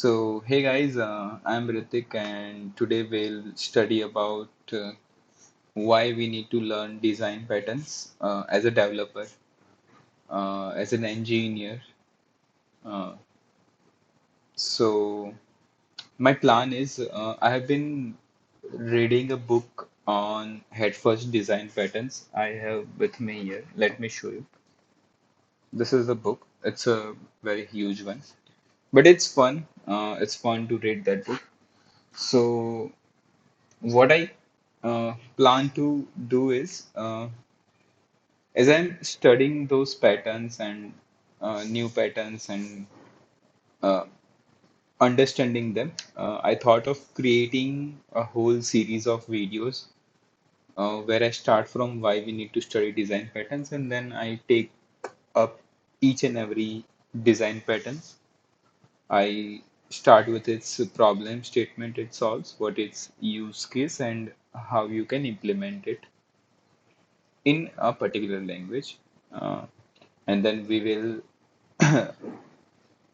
Hey guys, I'm Ritik, and today we'll study about why we need to learn design patterns as a developer, as an engineer. Uh, so, my plan is I have been reading a book on head first design patterns. I have with me here. Let me show you. This is the book. It's a very huge one, but it's fun. It's fun to read that book. So, what I plan to do is, as I'm studying those patterns and new patterns and uh, understanding them, I thought of creating a whole series of videos where I start from why we need to study design patterns, and then I take up each and every design pattern. I start with its problem statement it solves, what its use case, and how you can implement it in a particular language, uh, and then we will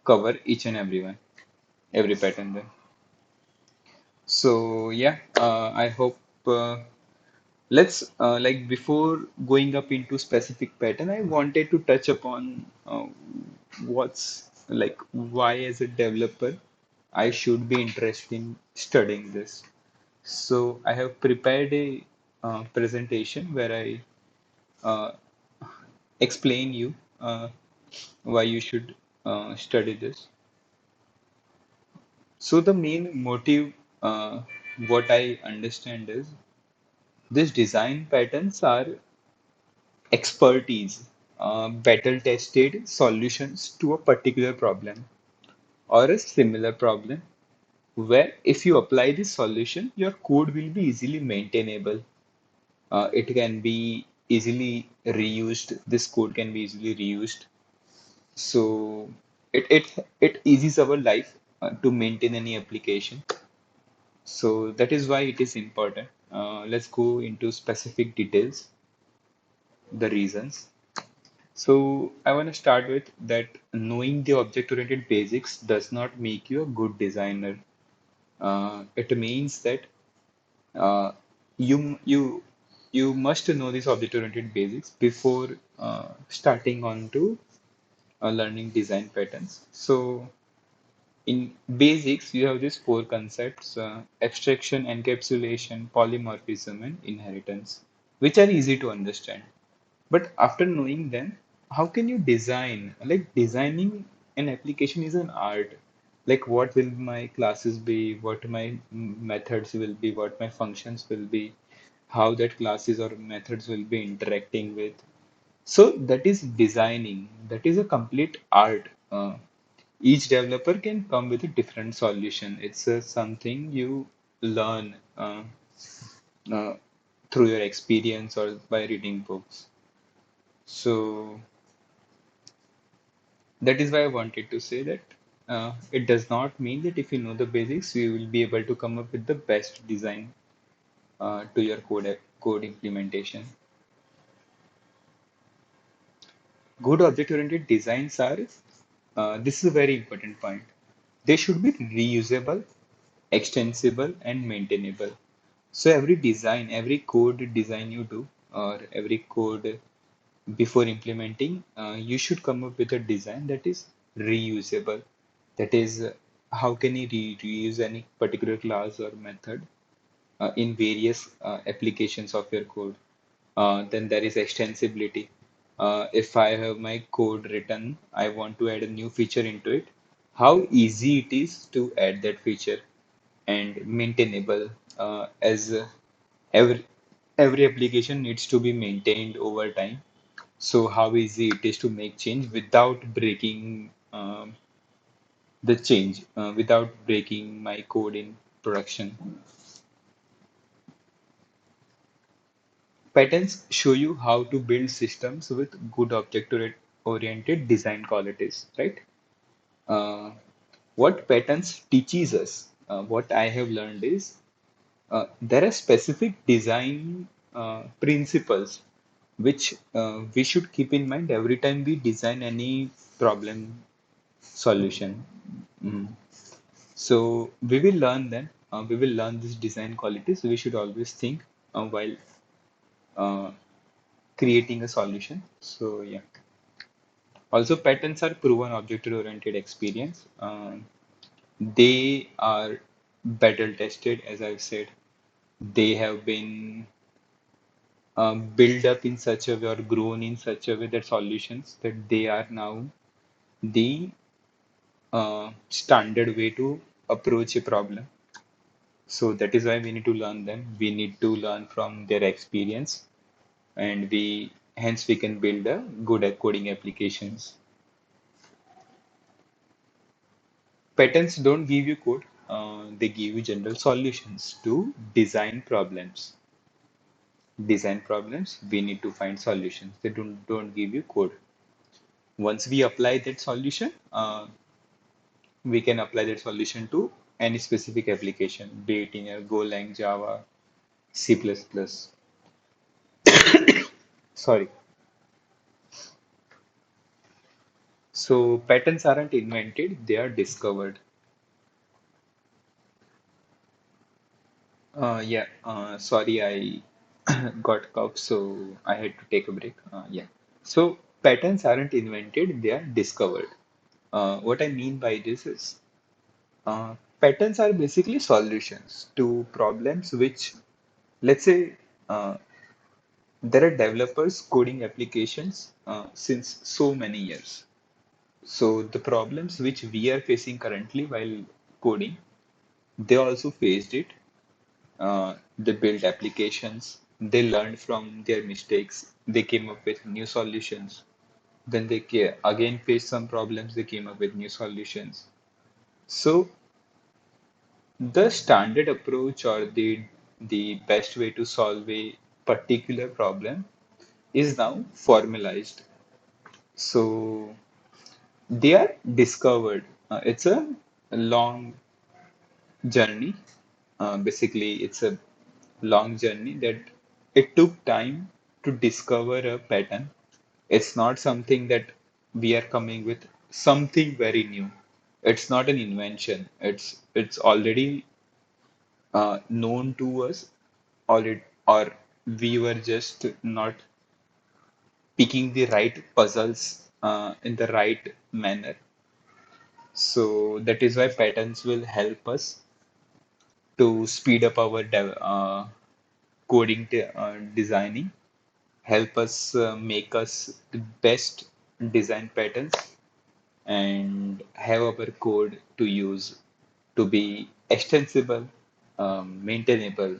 cover each and every one, every pattern there. So yeah, I hope let's like before going up into specific pattern, I wanted to touch upon what's like why as a developer I should be interested in studying this. So I have prepared a presentation where I uh, explain you why you should study this. So the main motive, what I understand is these design patterns are expertise, battle tested solutions to a particular problem or a similar problem where if you apply this solution, your code will be easily maintainable. It can be easily reused. This code can be easily reused. So it eases our life to maintain any application. So that is why it is important. Let's go into specific details, the reasons. So I want to start with that knowing the object-oriented basics does not make you a good designer. It means that uh, you you must know these object-oriented basics before starting on to learning design patterns. So in basics, you have these four concepts, abstraction, encapsulation, polymorphism, and inheritance, which are easy to understand. But after knowing them, how can you design? Like designing an application is an art. Like what will my classes be, what my methods will be, what my functions will be, how that classes or methods will be interacting with. So that is designing. That is a complete art. Each developer can come with a different solution. It's something you learn uh, through your experience or by reading books. So that is why I wanted to say that it does not mean that if you know the basics, you will be able to come up with the best design to your code implementation. Good object-oriented designs are, this is a very important point. They should be reusable, extensible, and maintainable. So every design, every code design you do, or every code before implementing, you should come up with a design that is reusable. That is, how can you reuse any particular class or method in various applications of your code? Then there is extensibility. If I have my code written, I want to add a new feature into it. How easy it is to add that feature and maintainable as every every application needs to be maintained over time. So how easy it is to make change without breaking the change, without breaking my code in production. Patterns show you how to build systems with good object-oriented design qualities, right? Uh, what patterns teaches us, what I have learned is there are specific design principles which we should keep in mind every time we design any problem solution. Mm. So we will learn them. We will learn these design qualities. We should always think while uh, creating a solution. So yeah. Also, patterns are proven object-oriented experience. They are battle tested, as I've said. They have been built up in such a way or grown in such a way that solutions that they are now the standard way to approach a problem. So that is why we need to learn them. We need to learn from their experience, and we hence we can build a good at coding applications. Patterns don't give you code. They give you general solutions to design problems. We need to find solutions. They don't give you code. Once we apply that solution, we can apply that solution to any specific application, be it in a Golang, Java, C++. Sorry. So patterns aren't invented, they are discovered. Yeah, sorry, I got cough, so I had to take a break. Yeah. So patterns aren't invented, they are discovered. What I mean by this is patterns are basically solutions to problems which, let's say, uh, there are developers coding applications since so many years. So the problems which we are facing currently while coding, they also faced it. They built applications. They learned from their mistakes. They came up with new solutions. Then they again faced some problems. They came up with new solutions. So the standard approach or the best way to solve a particular problem is now formalized. So they are discovered. It's a long journey. Basically, it's a long journey that it took time to discover a pattern. It's not something that we are coming with something very new. It's not an invention. It's already known to us, or we were just not picking the right puzzles in the right manner. So that is why patterns will help us to speed up our designing, help us make us the best design patterns, and have our code to use to be extensible, maintainable,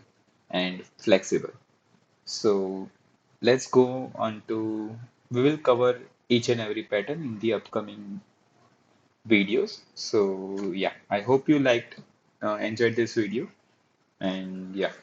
and flexible. So let's go on to, we will cover each and every pattern in the upcoming videos. So yeah, I hope you enjoyed this video, and yeah.